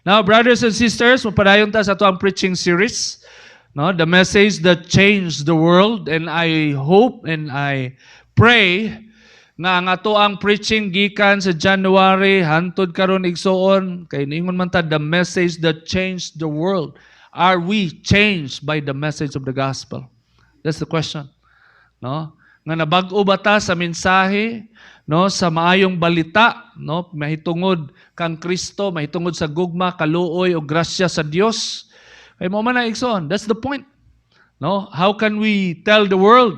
Now, brothers and sisters, mapadayon ta sa ito ang preaching series. No, the message that changed the world, and I hope and I pray nga ang ato ang preaching gikan sa January hantod karon igsoon kay niingon man ta the message that changed the world. Are we changed by the message of the gospel? That's the question. No? Nga nabag-o ba ta sa mensahe, no, sa maayong balita, no, mahitungod kang Kristo, mahitungod sa gugma, kaluoy o grasya sa Dios. Kay mo man na igsoon. That's the point. No? How can we tell the world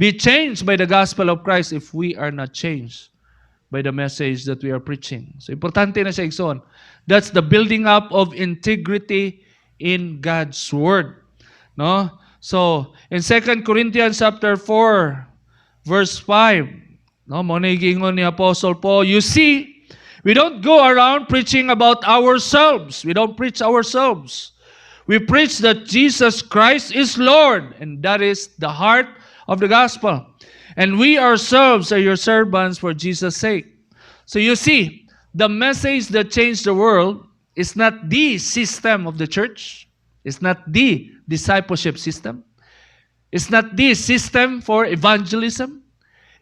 be changed by the gospel of Christ if we are not changed by the message that we are preaching? So importante na siya igsoon. That's the building up of integrity in God's word. No? So in 2 Corinthians chapter 4 verse 5, no, mo na giingon ni Apostle Paul, you see, we don't go around preaching about ourselves. We don't preach ourselves. We preach that Jesus Christ is Lord, and that is the heart of the gospel. And we ourselves are your servants for Jesus' sake. So you see, the message that changed the world is not the system of the church. It's not the discipleship system. It's not the system for evangelism.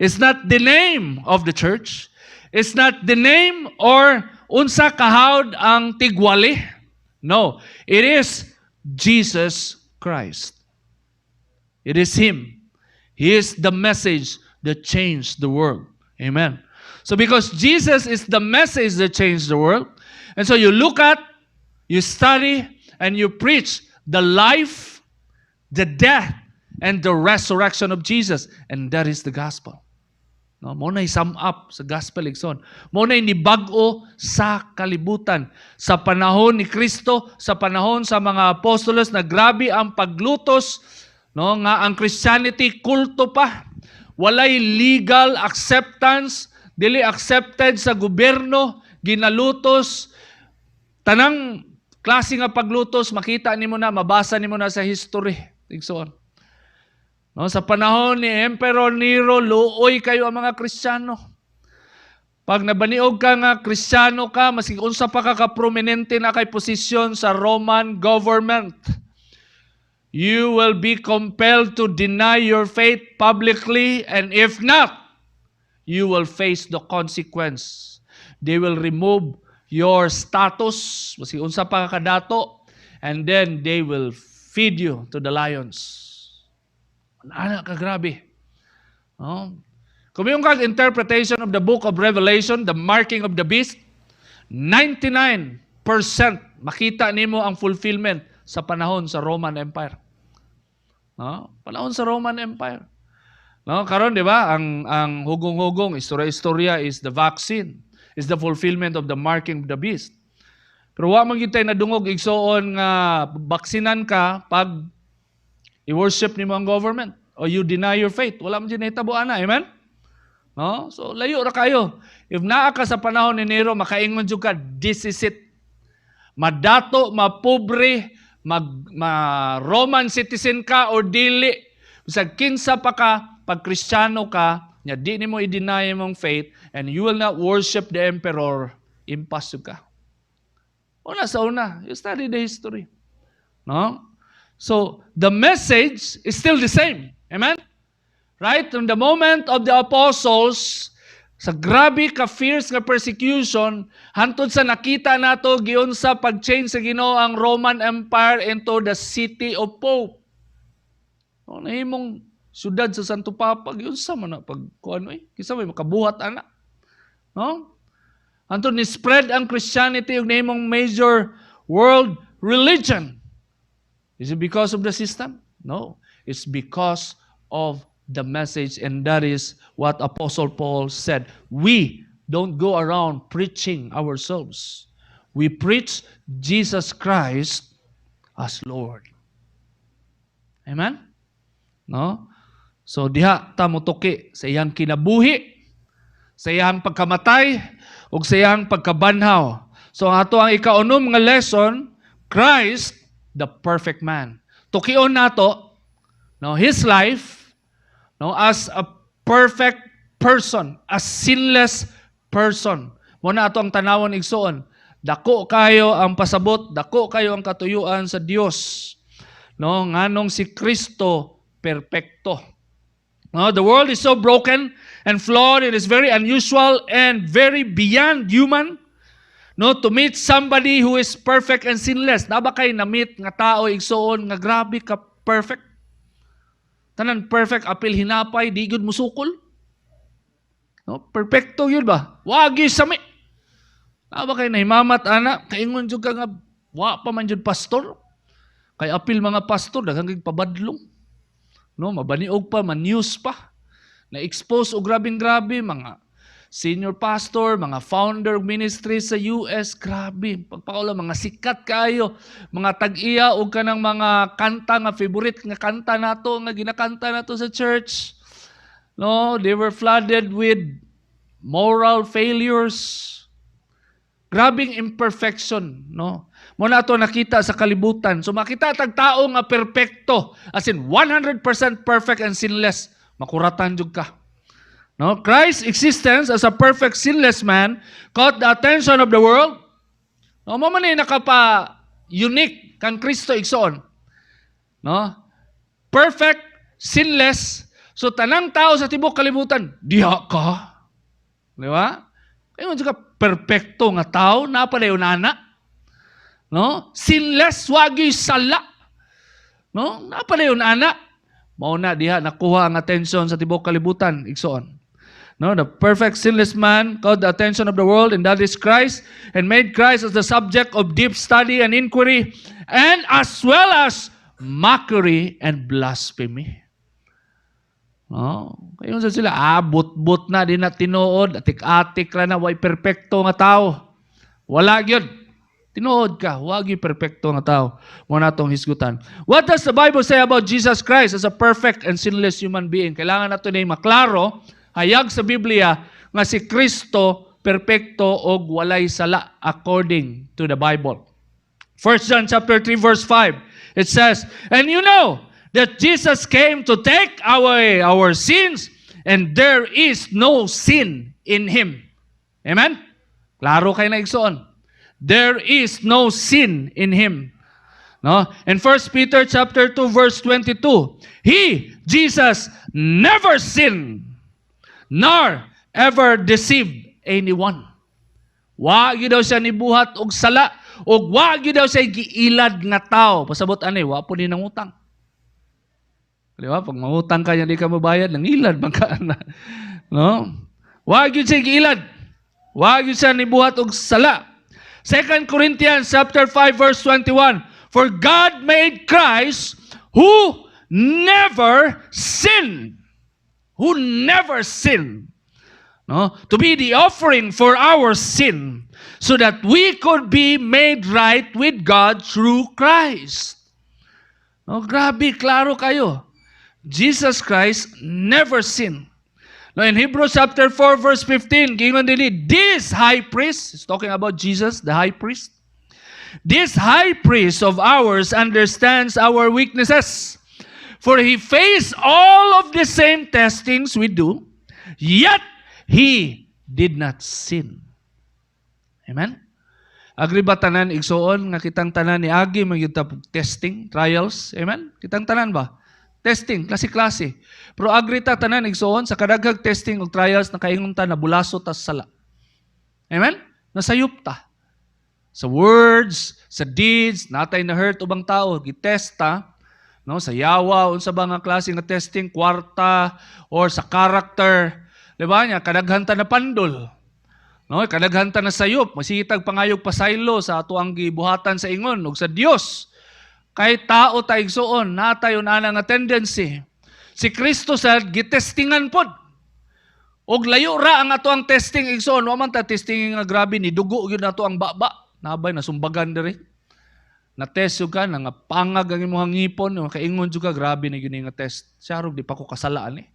It's not the name of the church. It's not the name or unsa kahawd ang tigwali. No, it is Jesus Christ. It is Him. He is the message that changed the world. Amen. So because Jesus is the message that changed the world, and so you look at, you study, and you preach the life, the death, and the resurrection of Jesus. And that is the gospel. No, mo na sum up sa gospel igsoon. Mo na nibag-o sa kalibutan. Sa panahon ni Kristo, sa panahon sa mga apostolos na grabe ang paglutos, no, nga ang Christianity kulto pa. Walay legal acceptance, dili accepted sa gobyerno, ginalutos. Tanang klase nga paglutos, makita nimo na, mabasa nimo na sa history. Igsoon. No, sa panahon ni Emperor Nero, luoy kayo ang mga Kristiyano. Pag nabaniog ka nga Kristiyano ka, maski unsa pa ka prominente na kay posisyon sa Roman government, you will be compelled to deny your faith publicly, and if not, you will face the consequence. They will remove your status, maski unsa pa ka kadato, and then they will feed you to the lions. Anak ka grabe. No? Kung yung kag interpretation of the book of Revelation, the marking of the beast, 99% makita nimo ang fulfillment sa panahon sa Roman Empire. No? Panahon sa Roman Empire. No, karon di ba ang hugong-hugong istorya is the vaccine, is the fulfillment of the marking of the beast. Pero wa man gyud tay nadungog igsoon nga baksinan ka pag i-worship nimo ang government o you deny your faith. Wala man dyan nahitabo ana, amen? No? So, layo ra kayo. If naa ka sa panahon ni Nero, makaingon jud ka, this is it. Madato, mapobre, Roman citizen ka or dili. Bisag kinsa pa ka, pag Kristiyano ka, nya di nimo i-deny mong faith, and you will not worship the emperor, impas ka. Una sa una, you study the history. No? So, the message is still the same. Amen? Right? From the moment of the apostles, sa grabe ka-fierce nga persecution, hantod sa nakita nato giun sa pag-change sa Ginoo ang Roman Empire into the city of Pope. No, nahimong syudad sa Santo Papa, giun sa man na pagkuan kisa may makabuhat ana. No? Hantod ni spread ang Christianity ug nahimong major world religion. Is it because of the system? No. It's because of the message, and that is what Apostle Paul said. We don't go around preaching ourselves. We preach Jesus Christ as Lord. Amen? No? So diha ta motuki sa iyang kinabuhi, sa iyang pagkamatay, ug sa iyang pagkabanhaw. So ato ang ikaunom nga lesson, Christ the perfect man. Tukion nato, no, his life, no, as a perfect person, a sinless person. Mo na ato ang tanawon igsoon, Dako kayo ang pasabot, dako kayo ang katuyuan sa Dios. No, nganong si Kristo perpekto. No, the world is so broken and flawed, it is very unusual and very beyond human. No, to meet somebody who is perfect and sinless. Na ba kay na-meet nga tao igsoon nga grabe ka perfect? Tanan perfect apil hinapay, di gud musukol. No, perfecto yun ba? Wagi sami. Na ba kay nahimamat ana, kaingon jud ka nga wa pa man jud pastor. Kay apil mga pastor daghang pabadlong. No, mabaniog pa, man-news pa. Na-expose og grabing-grabe mga senior pastor, mga founder ministry sa US, grabe. Pagpakaula, mga sikat kayo, mga tag-iya o kanang mga kanta nga, favorite nga kanta nato, nga ginakanta nato sa church. No, they were flooded with moral failures. Grabing imperfection, no? Mo na ito nakita sa kalibutan. So makita tag tao nga perpekto, as in 100% perfect and sinless, makuratan jud ka. No, Christ's existence as a perfect sinless man caught the attention of the world. No, mo man ni nakapa unique kan Kristo igsoon. No? Perfect, sinless. So tanang tao sa tibok kalibutan, diha ka. Di ba? Kaya mo ka perpekto nga tao, napadayon ana. No? Sinless, wagi sala. No? Napadayon ana. Mao na diha nakuha ang attention sa tibok kalibutan igsoon. No, the perfect sinless man caught the attention of the world, and that is Christ, and made Christ as the subject of deep study and inquiry, and as well as mockery and blasphemy. No, kayo sa sila, but na din na tinuod, atik-atik ra na, way perfecto nga tao. Wala gyud. Tinuod ka, wagi perfecto nga tao. Mo na tong hisgutan. What does the Bible say about Jesus Christ as a perfect and sinless human being? Kailangan nato ni maklaro, hayag sa Biblia nga si Kristo perpekto og walay sala according to the Bible. 1 John chapter 3 verse 5. It says, "And you know that Jesus came to take away our sins, and there is no sin in him." Amen? Klaro kay na igsoon. There is no sin in him. No? In 1 Peter chapter 2 verse 22, He, Jesus, never sinned, nor ever deceived anyone. Wagi daw siya nibuhat og sala, og wagi daw siya giilad nga tao. Pasabot ani, wa po ni nangutang. Di ba? Pag mangutang ka niya, di ka mabayad, nangilad man ka na. No? Wagi siya giilad. Wagi siya nibuhat og sala. 2 Corinthians chapter 5 verse 21, "For God made Christ who never sinned." Who never sinned, no, to be the offering for our sin, so that we could be made right with God through Christ. No, grabe, klaro kayo. Jesus Christ never sinned. Now in Hebrews chapter 4 verse 15, gingon din this high priest, is talking about Jesus, the high priest. This high priest of ours understands our weaknesses. For he faced all of the same testings we do, yet he did not sin. Amen? Agri ba tanan igsoon nga kitang tanan ni agi magyuta testing, trials? Amen? Kitang tanan ba? Testing, klase-klase. Pero agri ta tanan igsoon sa kadaghag testing ug trials na kaingon ta na bulaso ta sa sala. Amen? Nasayop ta. Sa words, sa deeds, natay na hurt ubang tao, gitest ta. No, sa yawa, unsa ba nga klase nga testing, kwarta, or sa character. Di ba niya? Kadaghanta na pandol. No, kadaghanta na sayop. Masitag pangayog pasaylo sa ato ang gibuhatan sa ingon ug sa Dios. Kay tao ta igsoon, natayon ana nga tendency. Si Kristo sa gitestingan pod. Og layo ra ang ato ang testing igsoon. Wa man ta testing nga grabe ni dugo gyud nato ang baba. Nabay nasumbagan diri. Na-test yung ka, nangapangag ang imong ngipon, kaingon yung ka, grabe na yun nga test. Siyarog, di pa ko kasalaan eh.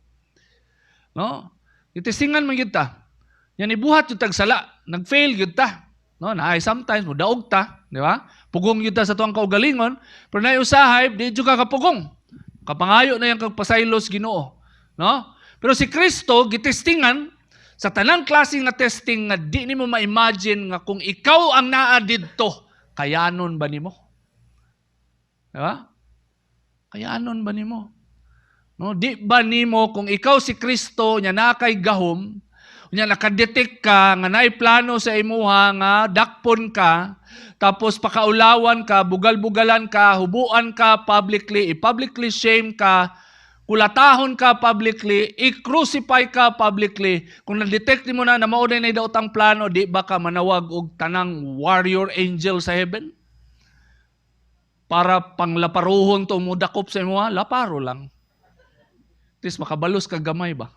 No? Itestingan man yun ta. Yan ibuhat yung tagsala. Nag-fail yun ta. No? Naay sometimes, mudaog ta. Di ba? Pugong yun ta sa tuwang kaugalingon. Pero naiusahay, di yung ka kapugong. Kapangayo na yung kagpasaylos Ginoo. No? Pero si Kristo, gitestingan, Sa tanang klase nga testing nga di nimo ma-imagine nga kung ikaw ang naa didto, kayanon ba nimo? Diba? Kayanon ba nimo? No, di ba nimo kung ikaw si Kristo nya na kay gahom, nya nakadetect ka nga naay plano sa imuha nga dakpon ka, tapos pakaulawan ka, bugal-bugalan ka, hubuan ka publicly, i-publicly shame ka, kulatahon ka publicly, i-crucify ka publicly. Kung na-detect mo na maunay na daotang plano, di ba ka manawag og tanang warrior angel sa heaven? Para panglaparuhon to mo dakop sa imuha, laparo lang. At least makabalos ka gamay ba?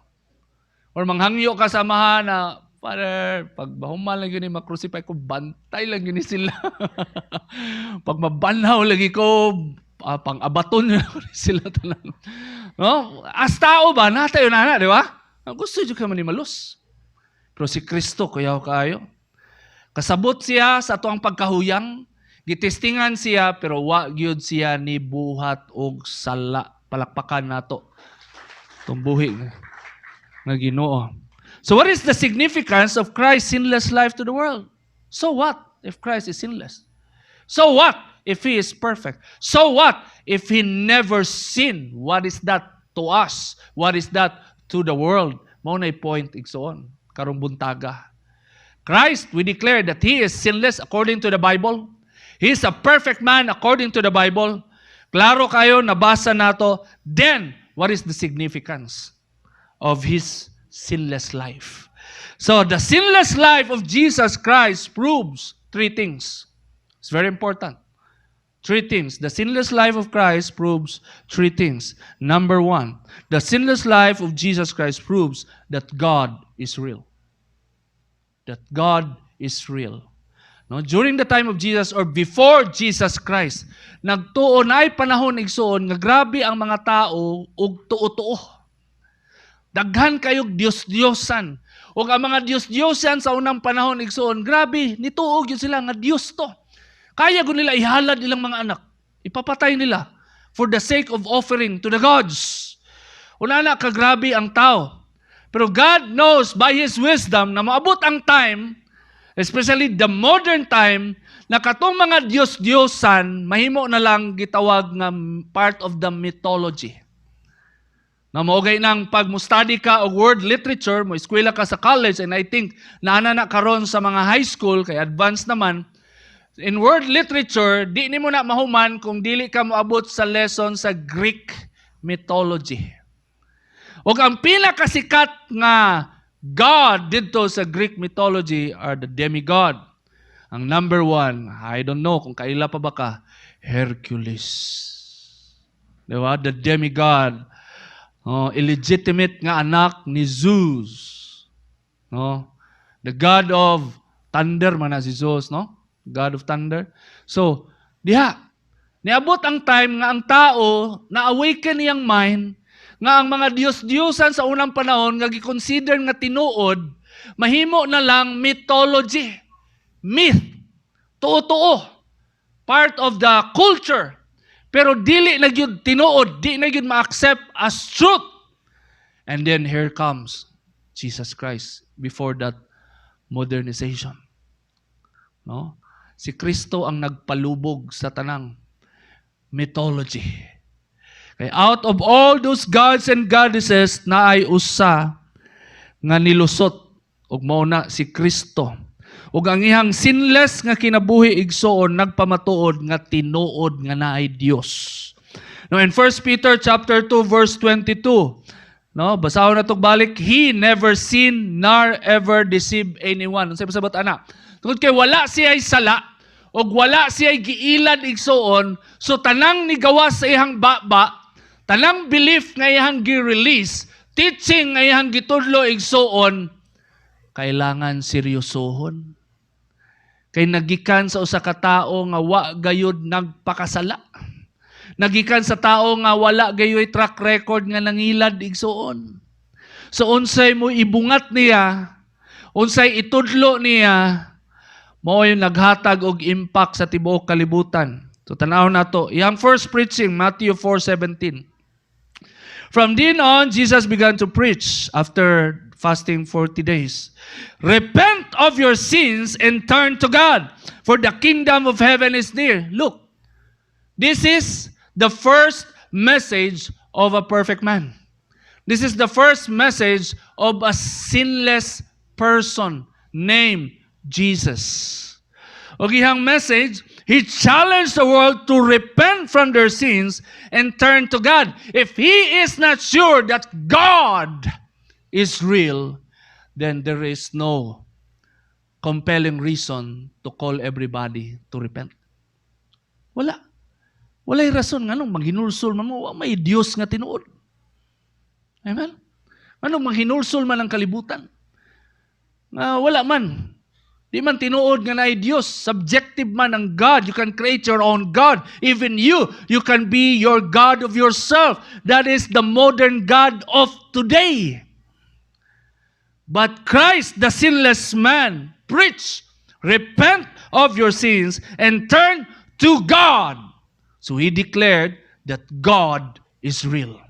Or manghangyo ka sa maha na, Father, pag bahuman lang yun makrucify ko, bantay lang yun sila. Pag mabanhaw lagi ko, pang-abaton yun sila tanan. No? As tao ba, natayo na, di ba? Gusto nyo ka manimalos. Pero si Kristo, kuyaw kayo. Kasabot siya sa tuang pagkahuyang, gitestingan siya, pero wa gyud siya ni buhat og sala. Palakpakan nato. Tumbuhi nga Ginoo. So what is the significance of Christ's sinless life to the world? So what if Christ is sinless? So what if He is perfect? So what if He never sinned? What is that to us? What is that to the world? Mao nay point igsoon karong buntaga. Christ, we declare that He is sinless according to the Bible. He is a perfect man according to the Bible. Klaro kayo, nabasa nato. Then, what is the significance of His sinless life? So, the sinless life of Jesus Christ proves three things. It's very important. Three things. The sinless life of Christ proves three things. Number one, the sinless life of Jesus Christ proves that God is real. That God is real. No, during the time of Jesus or before Jesus Christ, nagtuon ay panahon igsoon nga grabe ang mga tao ug tuo-tuo. Daghan kayog Dios-Diosan. Ug ang mga Dios-Diosan sa unang panahon igsoon, grabe, nituog yun sila nga Dios to. Kaya gud nila ihalad ilang mga anak. Ipapatay nila for the sake of offering to the gods. Una na kagrabe ang tao. Pero God knows by His wisdom na maabot ang time, especially the modern time, na katong mga Diyos-Diyosan, mahimo na lang gitawag nga part of the mythology. Na maugay nang pag mo-study ka o word literature, mo eskwela ka sa college, and I think naana na karon sa mga high school, kay advanced naman, in word literature, di ni mo na mahuman kung dili ka moabot sa lesson sa Greek mythology. O ang pinakasikat nga God dito sa Greek mythology are the demigod. Ang number one, I don't know kung kaila pa ba ka, Hercules. Diba? The demigod. Illegitimate nga anak ni Zeus. No? The God of thunder man na si Zeus, no? God of thunder. So, niabot ang time nga ang tao na-awaken niyang mind nga ang mga Diyos-Diyosan sa unang panahon nga gi-consider nga tinuod, mahimo na lang mythology, myth, tuo-tuo, part of the culture. Pero dili na gyud tinuod, di na gyud ma-accept as truth. And then here comes Jesus Christ before that modernization. No? Si Kristo ang nagpalubog sa tanang mythology. Kaya out of all those gods and goddesses na ay usa nga nilusot ug mao na si Kristo. Ug ang ihang sinless nga kinabuhi igsoon nagpamatuod nga tinuod nga naay Dios. No, in 1 Peter chapter 2 verse 22, no, basahon nato balik, He never sinned nor ever deceived anyone. Unsay pasabot ana? Tungod kay wala siya'y sala ug wala siya'y giilad igsoon, so tanang nigawas sa ihang baba, tanang belief nga iyang gi-release, teaching nga iyang gitudlo igsoon, kailangan seryosohon. Kay nagikan sa usa ka tawo nga wa gayud nagpakasala. Nagikan sa tawo nga wala gayoy track record nga nangilad igsoon. So unsay mo ibungat niya, unsay itudlo niya, mao yung naghatag og impact sa tibuok kalibutan. So tanaw nato, iyang first preaching, Matthew 4:17. From then on, Jesus began to preach after fasting 40 days. Repent of your sins and turn to God, for the kingdom of heaven is near. Look, this is the first message of a perfect man. This is the first message of a sinless person named Jesus. Okay, hang message, he challenged the world to repent from their sins and turn to God. If he is not sure that God is real, then there is no compelling reason to call everybody to repent. Wala. Wala'y rason nga nung maghinulsol man mo, may Diyos nga tinuod. Amen? Anong maghinulsol man ang kalibutan? Wala man. Di man tinuod nga na ay Diyos. Subjective man ang God. You can create your own God. Even you can be your God of yourself. That is the modern God of today. But Christ, the sinless man, preached, repent of your sins and turn to God. So he declared that God is real.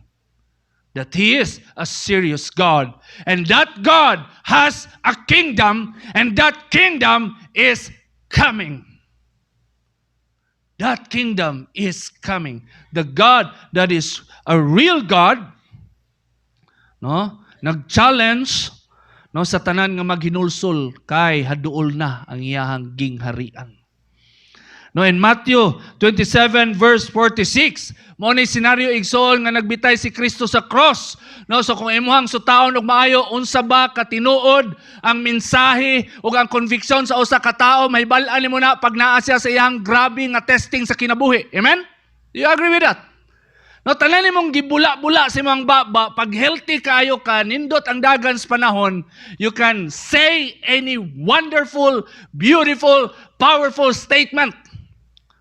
That he is a serious God. And that God has a kingdom, and that kingdom is coming. That kingdom is coming. The God that is a real God, no, nag-challenge no, sa tanan nga maghinulsol kay haduol na ang iyahang gingharian. No, in Matthew 27 verse 46, mo ni senaryo igsoon nga nagbitay si Kristo sa cross. No, so kung imuhang sutaon og maayo unsa ba katinuod ang mensahe ug ang conviction sa usa ka tawo, mahibal-an nimo na pag naa siya sa iyang grabe nga testing sa kinabuhi. Amen? Do you agree with that? No, tanan nimong gibula-bula sa imong baba, pag healthy kayo ka, nindot ang dagan sa panahon, you can say any wonderful, beautiful, powerful statement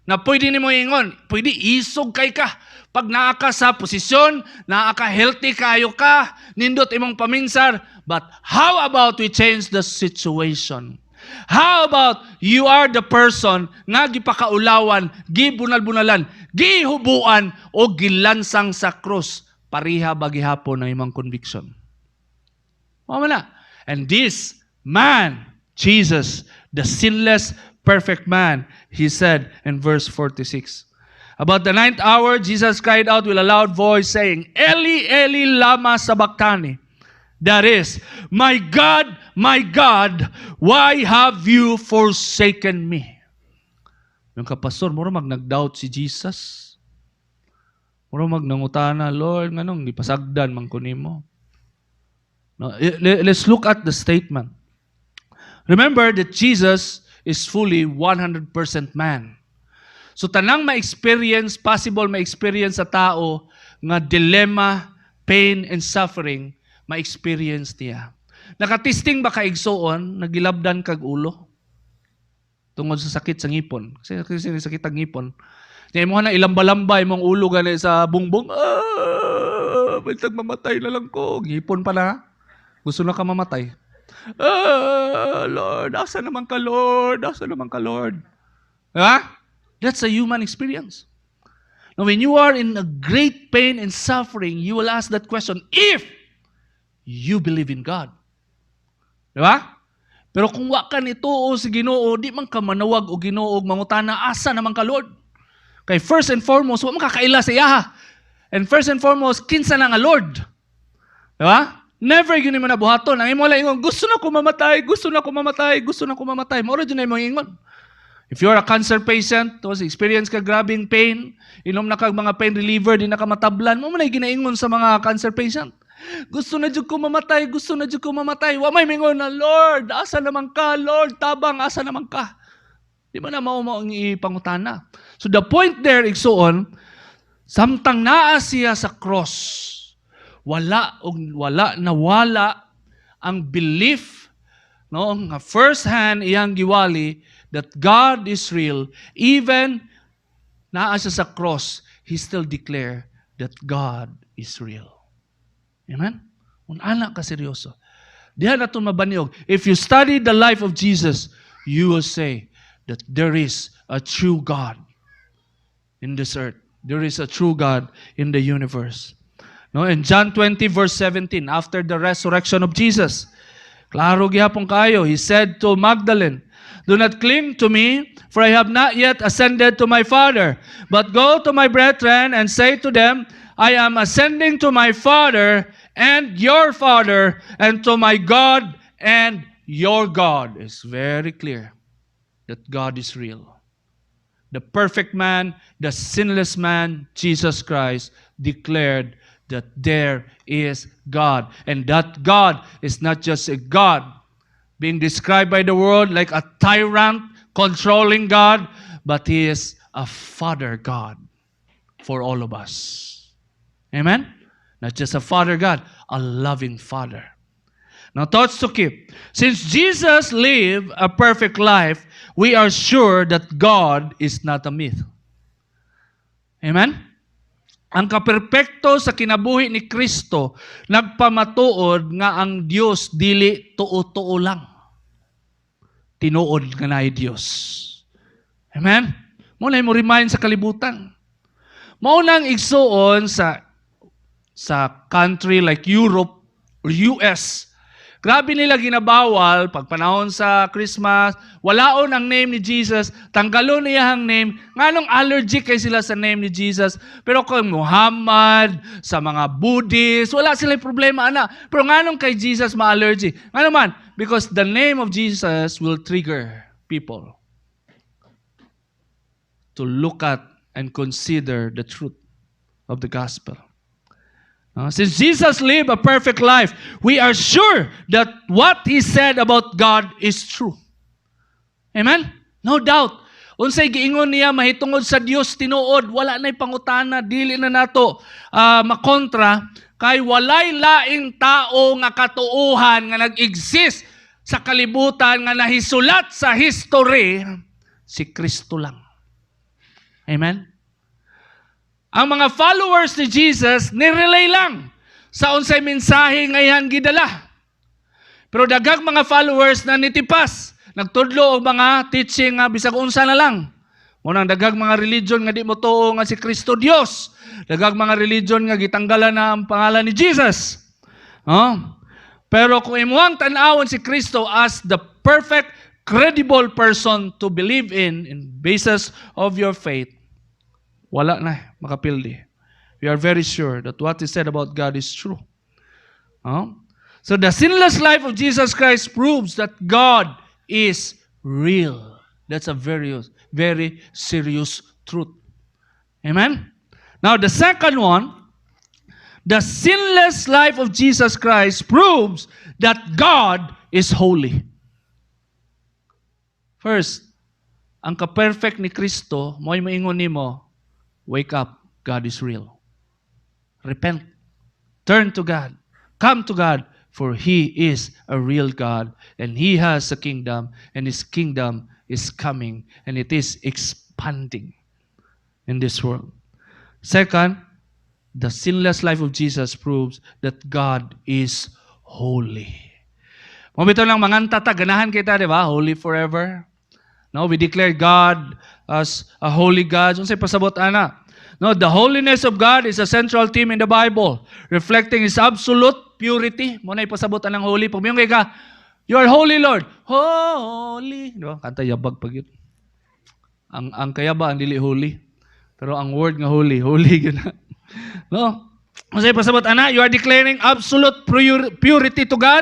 na pwede nimo ingon, pwede isog kay ka. Pag naa ka sa posisyon, naa ka healthy kayo ka, nindot imong paminsar. But how about we change the situation? How about you are the person nga gipakaulawan, gibunal-bunalan, gihubuan o gilansang sa krus? Pariha ba gihapon ang imong conviction? Mao man na. And this man, Jesus, the sinless perfect man, he said in verse 46. About the 9th hour, Jesus cried out with a loud voice, saying, Eli, Eli, lama sabachthani. That is, my God, why have you forsaken me? Yung kapastor, mura nag-doubt si Jesus. Mura nangutana, Lord, nganong ipasagdan man ko nimo. No, let's look at the statement. Remember that Jesus is fully 100% man. So tanang ma-experience, possible ma-experience sa tao nga dilemma, pain, and suffering, ma-experience niya. Nakatisting ba kaigsoon, nagilabdan kag ulo? Tungod sa sakit sa ngipon. Kasi sakit ang ngipon. Kaya mo na ilamba-lamba imong ulo gani sa bungbong. Bintag mamatay na lang ko. Ngipon pala. Gusto na ka mamatay. Lord, asa naman ka, Lord? Asa naman ka, Lord? Diba? That's a human experience. Now, when you are in a great pain and suffering, you will ask that question, if you believe in God. Diba? Pero kung wa ka nituo sa Ginoo, di man ka manawag o Ginoo og mangutana, asa naman ka, Lord? Kay first and foremost, wa man kakaila sa iya. And first and foremost, kinsa na nga Lord? Diba? Never yun mo nabuhaton. Ang imo lang ingon, gusto na ko mamatay, gusto na ko mamatay, gusto na ko mamatay. Maura dyan na mo ingon. If you're a cancer patient, tapos experience ka grabing pain, inom na kag mga pain reliever, di na ka matablan, mo man ay ginaingon sa mga cancer patient. Gusto na dyan ko mamatay, gusto na dyan ko mamatay. Wa may mingon na, Lord, asa naman ka, Lord, tabang, asa naman ka. Di ba na ang ipangutana? So the point there, igsoon, samtang naa siya sa cross, wala ang belief, no, nga first hand iyang giwali that God is real. Even naa siya sa cross, he still declare that God is real. Amen? Anak ka seryoso. Diyan na itong mabaniog. If you study the life of Jesus, you will say that there is a true God in this earth. There is a true God in the universe. No, in John 20 verse 17, after the resurrection of Jesus, klaro gihapon kayo, he said to Magdalene, "Do not cling to me, for I have not yet ascended to my Father. But go to my brethren and say to them, I am ascending to my Father and your Father, and to my God and your God." It's very clear that God is real. The perfect man, the sinless man, Jesus Christ, declared that there is God. And that God is not just a God being described by the world like a tyrant, controlling God, but He is a Father God for all of us. Amen? Not just a Father God, a loving Father. Now, thoughts to keep. Since Jesus lived a perfect life, we are sure that God is not a myth. Amen? Ang kaperpekto sa kinabuhi ni Kristo, nagpamatuod nga ang Dios dili tuo-tuo lang. Tinuod nga naay Dios. Amen? Muna mo remind sa kalibutan. Maunang igsuon sa country like Europe or US, grabe nila ginabawal pag panahon sa Christmas, walaon ang name ni Jesus, tanggalon niya ang name, nganong allergic kay sila sa name ni Jesus. Pero kung Muhammad, sa mga Buddhist, wala sila problema, ana. Pero nganong kay Jesus ma-allergy? Ngano man? Because the name of Jesus will trigger people to look at and consider the truth of the gospel. Since Jesus lived a perfect life, we are sure that what He said about God is true. Amen? No doubt. Unsay giingon niya mahitungod sa Dios tinuod, wala na'y pangutana, dili na nato makontra, kay walay laing tao nga katuohan nga nag-exist sa kalibutan nga nahisulat sa history, si Kristo lang. Amen? Ang mga followers ni Jesus, nirelay lang sa unsay mensahe ngayon gidala. Pero daghang mga followers na nitipas, nagtudlo og mga teaching nga bisag unsa na lang. Munang daghang mga religion nga di mo tuo nga si Kristo Dios. Daghang mga religion nga gitanggalan na ang pangalan ni Jesus. Pero kung imuhang tan-awon si Kristo as the perfect, credible person to believe in basis of your faith, wala na makapildi. We are very sure that what is said about God is true. So the sinless life of Jesus Christ proves that God is real. That's a very, very serious truth. Amen? Now the second one, the sinless life of Jesus Christ proves that God is holy. First, ang ka-perfect ni Kristo, mo'y maingon nimo, wake up, God is real. Repent. Turn to God. Come to God, for He is a real God, and He has a kingdom, and His kingdom is coming, and it is expanding in this world. Second, the sinless life of Jesus proves that God is holy. Mabito lang manganta ganahan kita, di ba? Holy forever. No, we declare God as a holy God. Unsay pasabot ana? No, the holiness of God is a central theme in the Bible, reflecting His absolute purity. Mo na ipasabot anang holy. Pag miyong ka, you are holy, Lord. Holy. Di ba? Kanta yabag pag yun. Ang kayaba, ang dili holy. Pero ang word nga holy, holy yun na. No? Unsay pasabot ana? You are declaring absolute purity to God,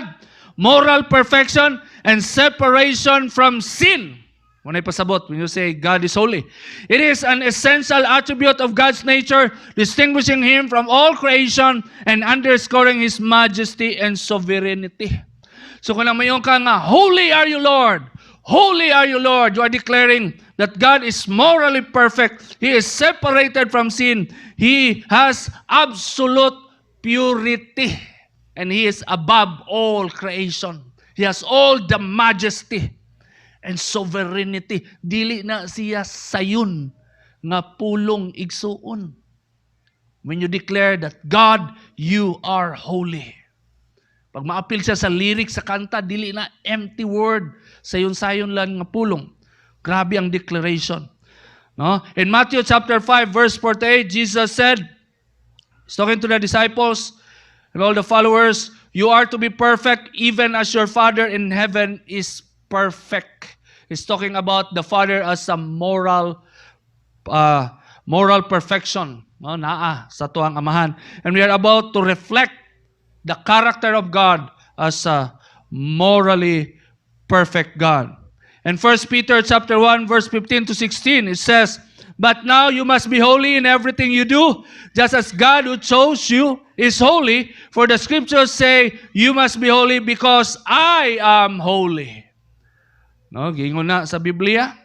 moral perfection, and separation from sin. When I pasabot, when you say God is holy, it is an essential attribute of God's nature, distinguishing Him from all creation and underscoring His majesty and sovereignty. So kung namayon ka nga, holy are you, Lord. Holy are you, Lord. You are declaring that God is morally perfect. He is separated from sin. He has absolute purity. And He is above all creation. He has all the majesty and sovereignty. Dili na siya sayon nga pulong igsuon. When you declare that God, you are holy. Pag maapil siya sa lyrics sa kanta, dili na empty word, sayon-sayon lang nga pulong. Grabe ang declaration. No? In Matthew chapter 5 verse 48, Jesus said, He's talking to the disciples and all the followers. You are to be perfect even as your Father in heaven is perfect. He's talking about the Father as a moral perfection. No, naa sa tuang amahan. And we are about to reflect the character of God as a morally perfect God. And 1 Peter chapter 1 verse 15 to 16, it says, "But now you must be holy in everything you do, just as God who chose you is holy. For the scriptures say, you must be holy because I am holy." No, gingon na sa Biblia.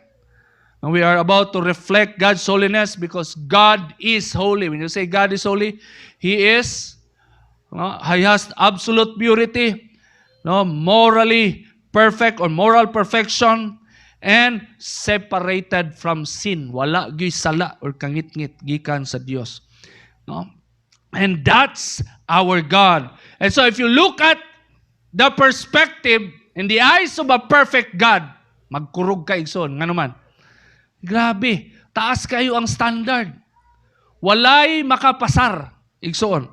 And we are about to reflect God's holiness because God is holy. When you say God is holy, He is, He has absolute purity, morally perfect or moral perfection, and separated from sin. Wala gyud sala or kangit-ngit gikan sa Dios. No? And that's our God. And so if you look at the perspective in the eyes of a perfect God, magkurog ka igsoon, nga naman. Grabe, taas kayo ang standard. Walay makapasar, igsoon.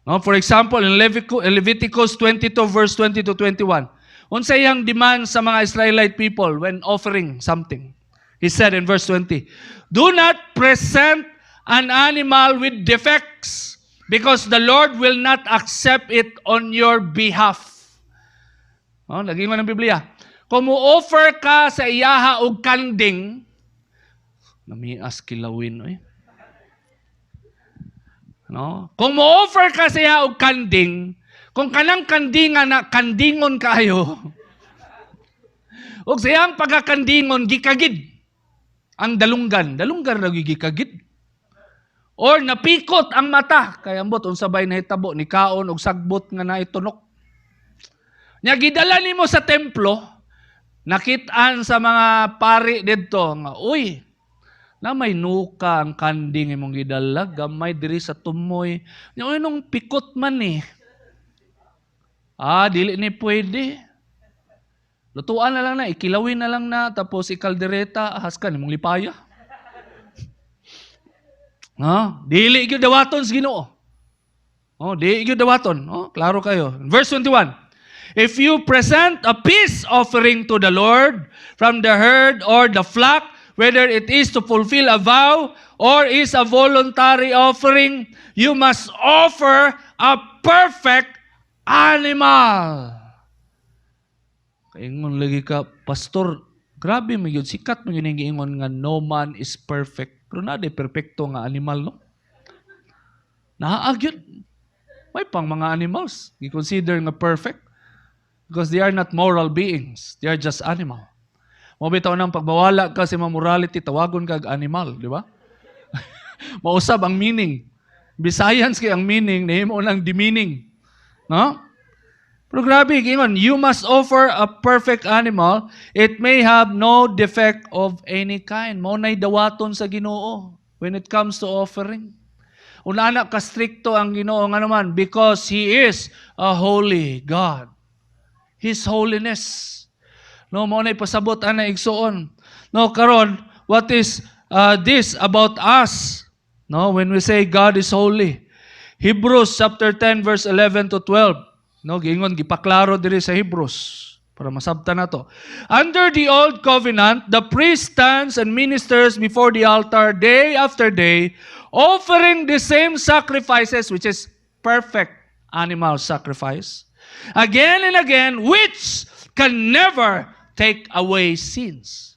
No, for example, in Leviticus 22 verse 20 to 21, unsay ang demand sa mga Israelite people when offering something? He said in verse 20, "Do not present an animal with defects, because the Lord will not accept it on your behalf." Oh, lagi mo ng Biblia. Kung mo-offer ka sa iyaha og kanding, namias kilawin, no? Kung mo-offer ka sa iyaha og kanding, kung kanang kandingan na kandingon kayo, og sa iyang pagkakandingon, gikagid ang dalunggan na gikagid. Or napikot ang mata, kaya ambot, unsabay na hitabo, ni kaon og sagbot nga naitunok. Nya gidala nimo sa templo, nakit-an sa mga pari didto nga, uy, na may nuka ang kanding imong gidala, gamay diri sa tumoy. Nya nung pikot man eh. Dili ni pwede. Lutuan na lang na, ikilawin na lang na, tapos ikaldereta, ahas ka nimong lipaya. Dili gyud dawaton sa Ginoo. Dili gyud dawaton. Klaro kayo. Verse 21. "If you present a peace offering to the Lord from the herd or the flock, whether it is to fulfill a vow or is a voluntary offering, you must offer a perfect animal." Kaingon lagi ka, Pastor, grabe mo yun, sikat mo yun yung giingon nga no man is perfect. Pero na de perfecto nga animal, no? Nahaag yun. May pang mga animals, i-consider nga perfect. Because they are not moral beings. They are just animal. Mabitaw nang pagbawala ka sa mga morality, tawagon ka animal, di ba? Mausab ang meaning. Bisayans kay ang meaning, nahimo lang demeaning. No? Pero grabe, ingon, you must offer a perfect animal. It may have no defect of any kind. Maunay dawaton sa Ginoo when it comes to offering. Unana ka stricto ang Ginoo nga naman because He is a holy God. His holiness. No, maunay pasabot ana igsoon. No, karon, what is this about us? No, when we say God is holy. Hebrews chapter 10 verse 11 to 12. No, giingon gipaklaro diri sa Hebrews para masabtan nato. "Under the old covenant, the priest stands and ministers before the altar day after day, offering the same sacrifices, which is perfect animal sacrifice, again and again, which can never take away sins."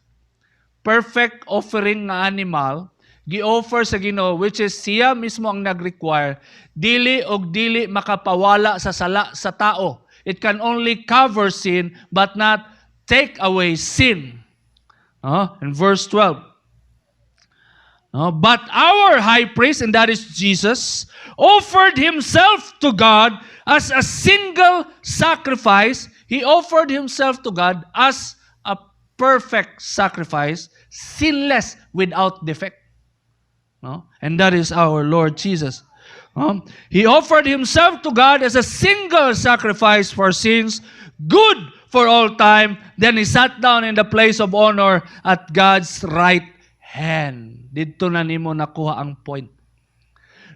Perfect offering nga animal gi-offer sa Ginoo, which is siya mismo ang nag-require, dili og dili makapawala sa sala sa tao. It can only cover sin but not take away sin. In verse 12. "But our high priest, and that is Jesus, offered himself to God as a single sacrifice." He offered himself to God as a perfect sacrifice, sinless, without defect. And that is our Lord Jesus. He offered himself to God as a single sacrifice for sins, good for all time. Then he sat down in the place of honor at God's right hand. Dito na nimo nakuha ang point.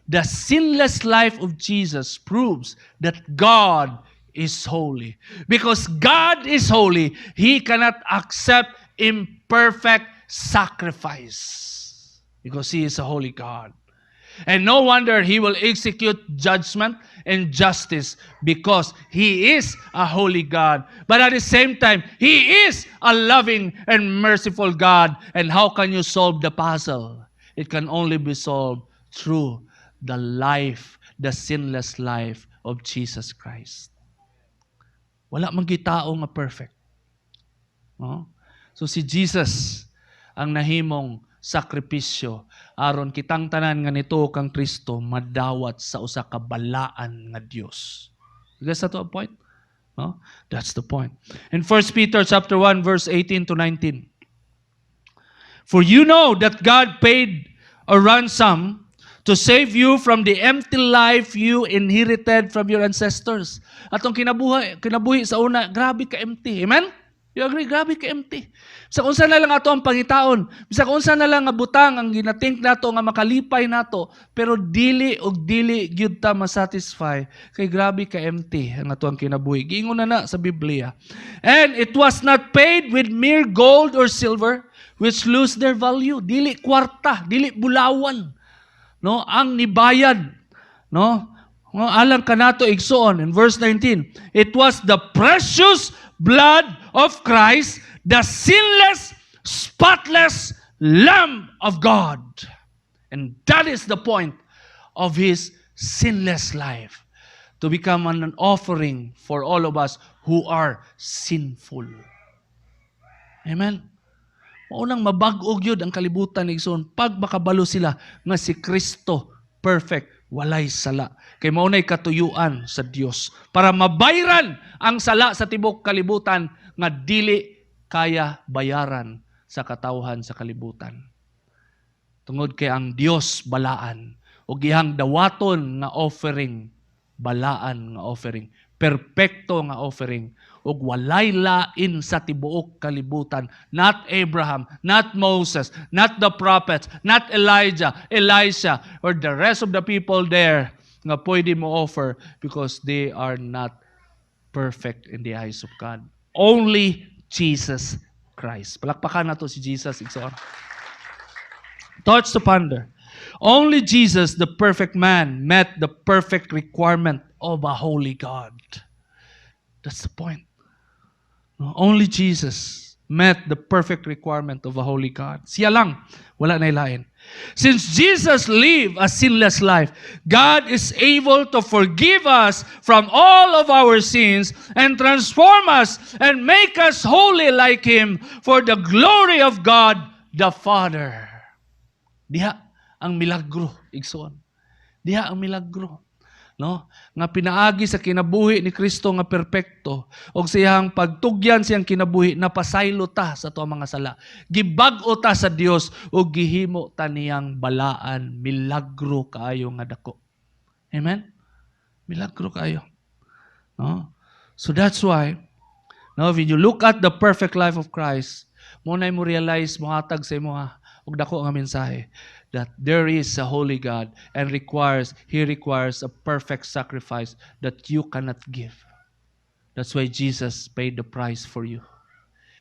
The sinless life of Jesus proves that God is holy. Because God is holy, He cannot accept imperfect sacrifice. Because He is a holy God. And no wonder He will execute judgment and justice because He is a holy God. But at the same time, He is a loving and merciful God. And how can you solve the puzzle? It can only be solved through the life, the sinless life of Jesus Christ. Wala man gyud tao nga perfect. No? So si Jesus ang nahimong sakripisyo aron kitang tanan nga nito kang Kristo madawat sa usa ka balaan nga Dios. Is that a point? No? That's the point. In 1 Peter chapter 1 verse 18 to 19. For you know that God paid a ransom to save you from the empty life you inherited from your ancestors. Atong kinabuhi sa una, grabe ka empty. Amen? You agree? Grabe ka empty. Sa unsa na lang ato ang pangitaon. Sa unsa na lang nga butang ang ginatink nato nga makalipay nato, pero dili gyud ta masatisfy kay grabe ka empty ang ato ang kinabuhi. Giingon na sa Biblia. And it was not paid with mere gold or silver which lose their value. Dili kwarta, dili bulawan. No, ang nibayad, no? Alang kanato igsoon in verse 19. It was the precious blood of Christ, the sinless, spotless Lamb of God. And that is the point of His sinless life, to become an offering for all of us who are sinful. Amen. Maunang mabag-og yun ang kalibutan ni Igsoon pag makabalo sila nga si Kristo perfect, walay sala. Kay maunay katuyuan sa Dios para mabayran ang sala sa tibok kalibutan nga dili kaya bayaran sa katawhan sa kalibutan. Tungod kay ang Dios balaan ug iyang dawaton nga offering, balaan nga offering, perpekto nga offering, ug walay lain sa tibuok kalibutan. Not Abraham, not Moses, not the prophets, not Elijah, Elisha, or the rest of the people there nga pwede mo offer because they are not perfect in the eyes of God. Only Jesus Christ. Palakpakan na to si Jesus. Thoughts to ponder. Only Jesus, the perfect man, met the perfect requirement of a holy God. That's the point. Only Jesus met the perfect requirement of a holy God. Siya lang, wala na ilain. Since Jesus lived a sinless life, God is able to forgive us from all of our sins and transform us and make us holy like Him for the glory of God the Father. Diha ang milagro, igsoon. Diha ang milagro. No? Nga pinaagi sa kinabuhi ni Kristo nga perpekto og siyang pagtugyan siyang kinabuhi napasaylo ta sa ato mga sala. Gibag-o ta sa Dios ug gihimo ta niyang balaan, milagro kaayo nga dako. Amen. Milagro kaayo. No? So that's why when you look at the perfect life of Christ, mo na mo realize mo hatag sa imo og dako nga mensahe that there is a holy God and He requires a perfect sacrifice that you cannot give. That's why Jesus paid the price for you.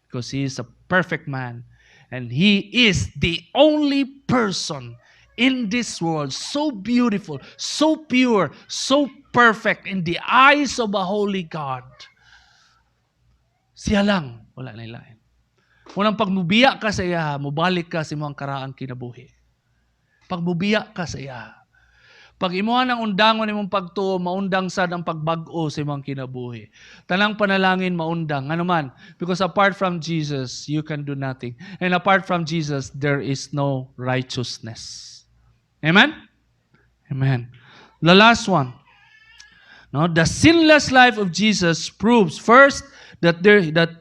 Because He is a perfect man and He is the only person in this world so beautiful, so pure, so perfect in the eyes of a holy God. Siya lang, wala na ilain. Unang pagmubiya ka sa iya, mubalik ka sa imong karaang kinabuhi. Pagmubiya ka sa iya. Pag imuhan ang undangon imong pagtuo, maundang sad ang pagbag-o sa imong kinabuhi. Tanang panalangin maundang. Ano man? Because apart from Jesus, you can do nothing. And apart from Jesus, there is no righteousness. Amen? Amen. The last one. No, the sinless life of Jesus proves first that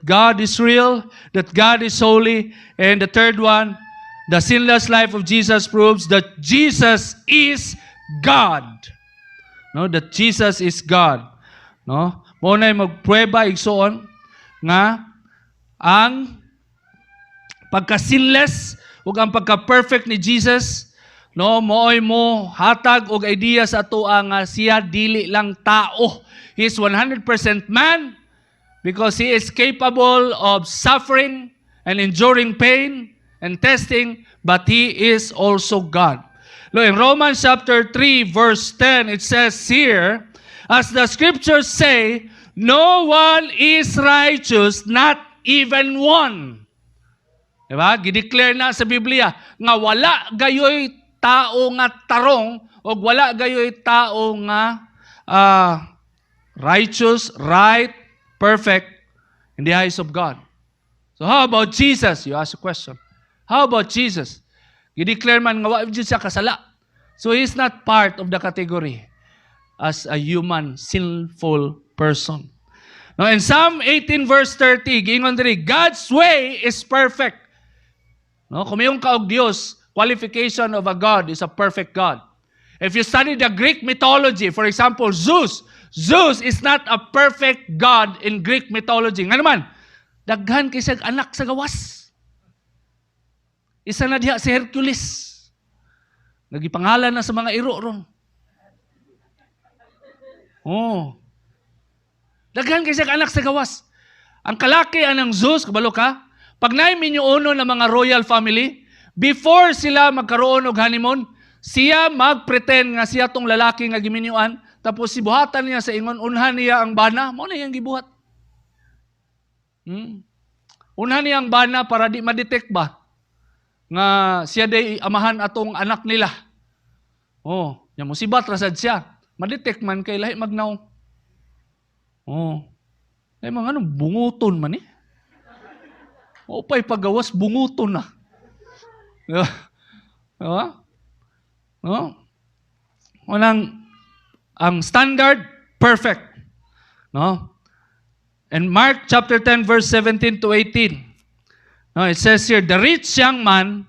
God is real, that God is holy, and the third one, the sinless life of Jesus proves that Jesus is God. No, that Jesus is God. No? Mo na magprueba igsoon nga ang pagka-sinless ug ang pagka-perfect ni Jesus, no, mooy mo hatag og idea sa atoa nga siya dili lang tao. He is 100% man because he is capable of suffering and enduring pain and testing, but he is also God. Look, in Romans chapter 3 verse 10, it says here, as the scriptures say, no one is righteous, not even one. Diba? Gideclare na sa Biblia nga wala gayoy tao nga tarong o wala gayoy tao nga righteous, right, perfect in the eyes of God. So how about Jesus? You ask a question. How about Jesus? Gideclare man nga wala siya kasala. So he's not part of the category as a human, sinful person. Now in Psalm 18 verse 30, giingon diri, God's way is perfect. No, kumiyong ka og Dios, qualification of a God is a perfect God. If you study the Greek mythology, for example, Zeus is not a perfect God in Greek mythology. Nga naman, daghan kay siyang anak sa gawas. Isa na diha si Hercules. Nagipangalan na sa mga iro ron. Oh. Daghan kay siyang anak sa gawas. Ang kalaki anang Zeus, kabalo ka, pag naiminyuuno ng mga royal family, before sila magkaroon og honeymoon, siya mag-pretend nga siya tong lalaki nga giminyuan, tapos sibuhatan niya sa ingon, unhan niya ang bana, mo na iyang gibuhat. Unhan niya ang bana para di ma-detect ba nga siya day amahan atong anak nila. Oh, nya musibat rasad siya. Ma-detect man kay lahi magnaw. Oh. Ay mga anong bunguton man eh. O pa'y pagawas, bunguton na. Diba? No? Ang standard, perfect. No? And Mark chapter 10 verse 17 to 18. No, it says here, the rich young man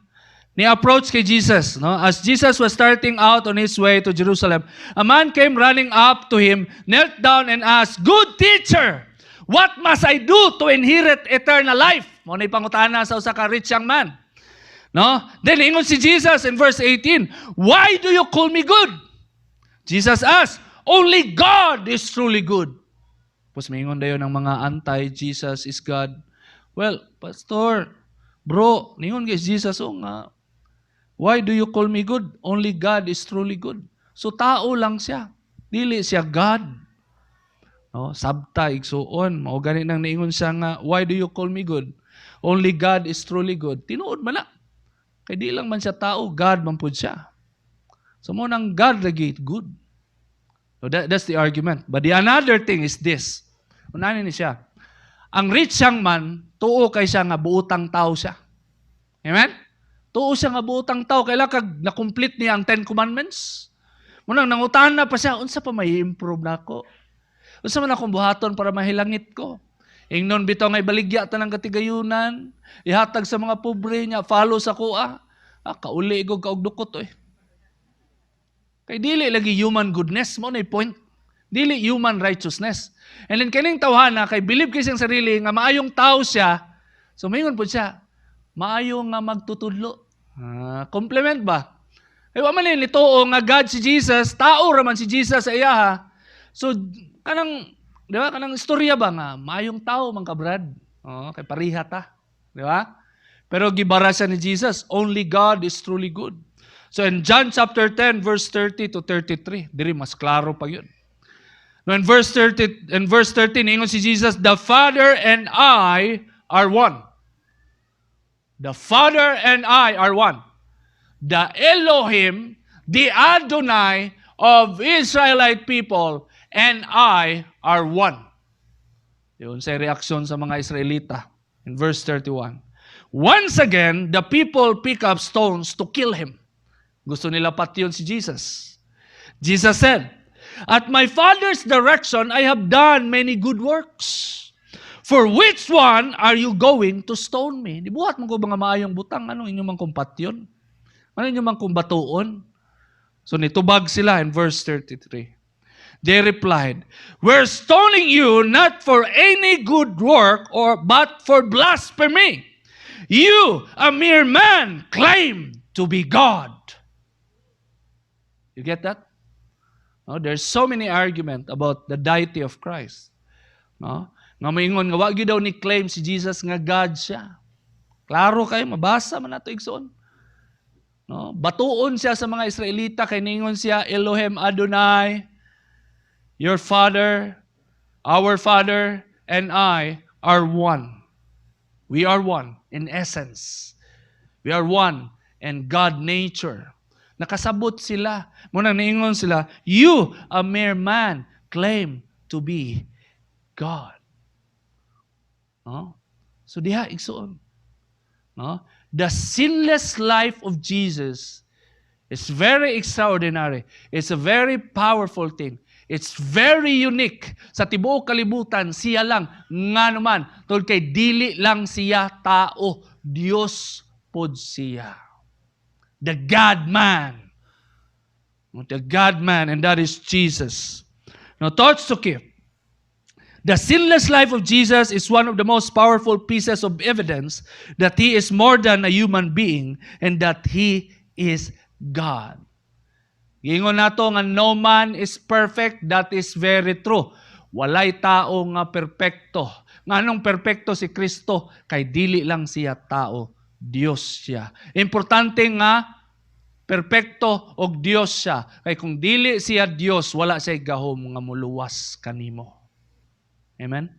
ni approached kay Jesus. No? As Jesus was starting out on his way to Jerusalem, a man came running up to him, knelt down and asked, "Good teacher, what must I do to inherit eternal life?" Mo na ipangutana sa usa ka rich young man. No? Then ingon si Jesus in verse 18, "Why do you call me good?" Jesus asked, "Only God is truly good." Tapos maingon dayon ng mga anti-Jesus is God. Well, pastor, bro, ningon kay Jesus nga, "Why do you call me good? Only God is truly good." So tao lang siya. Dili siya God. No, sabta igsuon, mao gani nang niingon siya nga, "Why do you call me good? Only God is truly good." Tinuod man na. Kay di lang man siya tao, God man pud siya. So mo nang God lagi good. So that's the argument. But the another thing is this. Unahin ni siya. Ang rich young man, tuo kay siya nga buotang tao siya. Amen? Tuo siya nga buotang tao. Kailan kag na-complete niya ang 10 Commandments? Munang nangutahan na pa siya, unsa pa may improve na ako? Unsa man akong buhaton para mahilangit ko? Ingnon bitaw nga ibaligya ta ng katigayunan, ihatag sa mga pobre niya, follow sa kuha. Kauli ko kaog dukot eh. Kay dili lagi human goodness, mo na point. Dili human righteousness. And then kaning tawhana kay believe kay siyang sarili nga maayong tao siya. So mayon pud siya, maayo nga magtutudlo. Compliment ba? Ay wa man ni tuo nga God si Jesus, tao ra man si Jesus sa iya. So kanang, di ba, kanang istorya ba nga, maayong tao man ka Brad. Oh, kay pariha ta. Di ba? Pero gibara siya ni Jesus, only God is truly good. So in John chapter 10 verse 30 to 33, diri mas klaro pa yun. No, in verse 13, ingon si Jesus, "The Father and I are one." The Father and I are one. The Elohim, the Adonai of Israelite people, and I are one. Yun sa reaksyon sa mga Israelita in verse 31. Once again, the people pick up stones to kill him. Gusto nila patyon si Jesus. Jesus said, "At my Father's direction, I have done many good works. For which one are you going to stone me?" Di buhat mo ko mga maayong butang, anong inyong mang kumpatyon? Ano inyong mang kumbatuon? So nitubag sila in verse 33. They replied, "We're stoning you not for any good work but for blasphemy. You, a mere man, claim to be God." You get that? No, there's so many argument about the deity of Christ. No? Nga maingon nga wa gyud daw ni claim si Jesus nga God siya. Klaro kay mabasa man nato igsoon. No? Batuon siya sa mga Israelita kay ningon siya Elohim Adonai, your Father, our Father, and I are one. We are one in essence. We are one in God nature. Nakasabot sila. Muna niingon sila, you, a mere man, claim to be God. No? So diha, igsoon. No? The sinless life of Jesus is very extraordinary. It's a very powerful thing. It's very unique. Sa tibuok kalibutan, siya lang, nga naman, tungkol kay dili lang siya tao, Diyos pod siya. The God-man. The God-man, and that is Jesus. Now, thoughts to keep. The sinless life of Jesus is one of the most powerful pieces of evidence that He is more than a human being and that He is God. Gingon nato nga no man is perfect, that is very true. Walay tao nga perpekto. Nganong perpekto si Kristo? Kay dili lang siya tao, Dios siya. Importante nga perpekto og Dios siya. Kay kung dili siya Dios, wala siya gahom nga muluwas kanimo. Amen?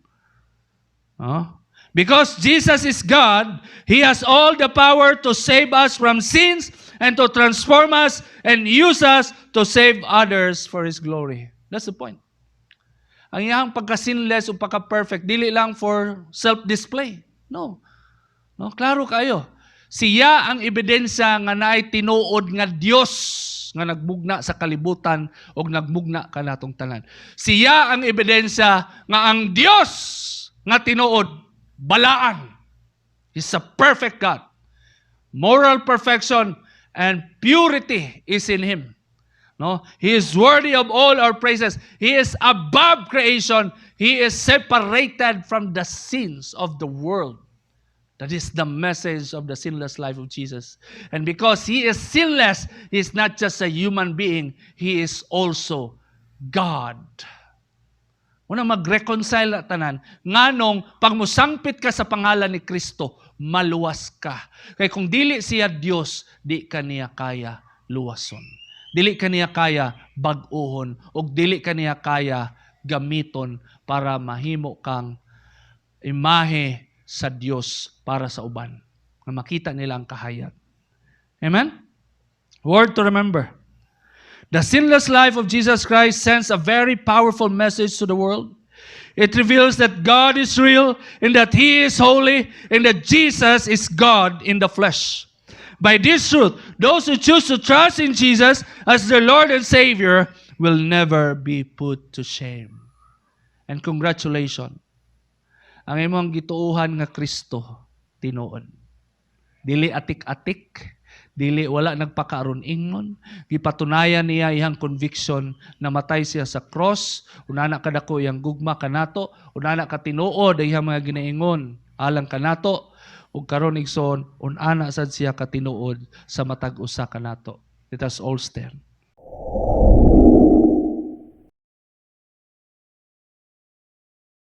Because Jesus is God, He has all the power to save us from sins and to transform us and use us to save others for His glory. That's the point. Ang iyang pagka-sinless o pagka-perfect, dili lang for self-display. No. No, klaro kayo. Siya ang ebidensya nga naay tinuod nga Dios nga nagbugna sa kalibutan o nagbugna kanatong tanan. Siya ang ebidensya nga ang Dios nga tinuod balaan. He's a perfect God. Moral perfection and purity is in Him. No, He is worthy of all our praises. He is above creation. He is separated from the sins of the world. That is the message of the sinless life of Jesus. And because He is sinless, He is not just a human being, He is also God. Muna mag-reconcile na tanan, nganong pag musangpit ka sa pangalan ni Kristo, maluwas ka. Kaya kung dili siya Dios, di ka niya kaya luwason. Dili ka niya kaya bag-ohon, o dili ka niya kaya gamiton para mahimo kang imahe sa Dios para sa uban. Na makita nila ang kahayag. Amen? Word to remember. The sinless life of Jesus Christ sends a very powerful message to the world. It reveals that God is real and that He is holy and that Jesus is God in the flesh. By this truth, those who choose to trust in Jesus as their Lord and Savior will never be put to shame. And congratulations. Ang imong gituuhan nga Kristo tinuod. Dili atik-atik, dili wala nagpakaron ingon, gipatunayan niya iyang conviction na matay siya sa cross, unana kadako iyang gugma kanato, unana ka tinuod iyang mga ginaingon alang kanato, ug karon igsoon unana sad siya katinuod sa matag usa kanato. Let us all stand.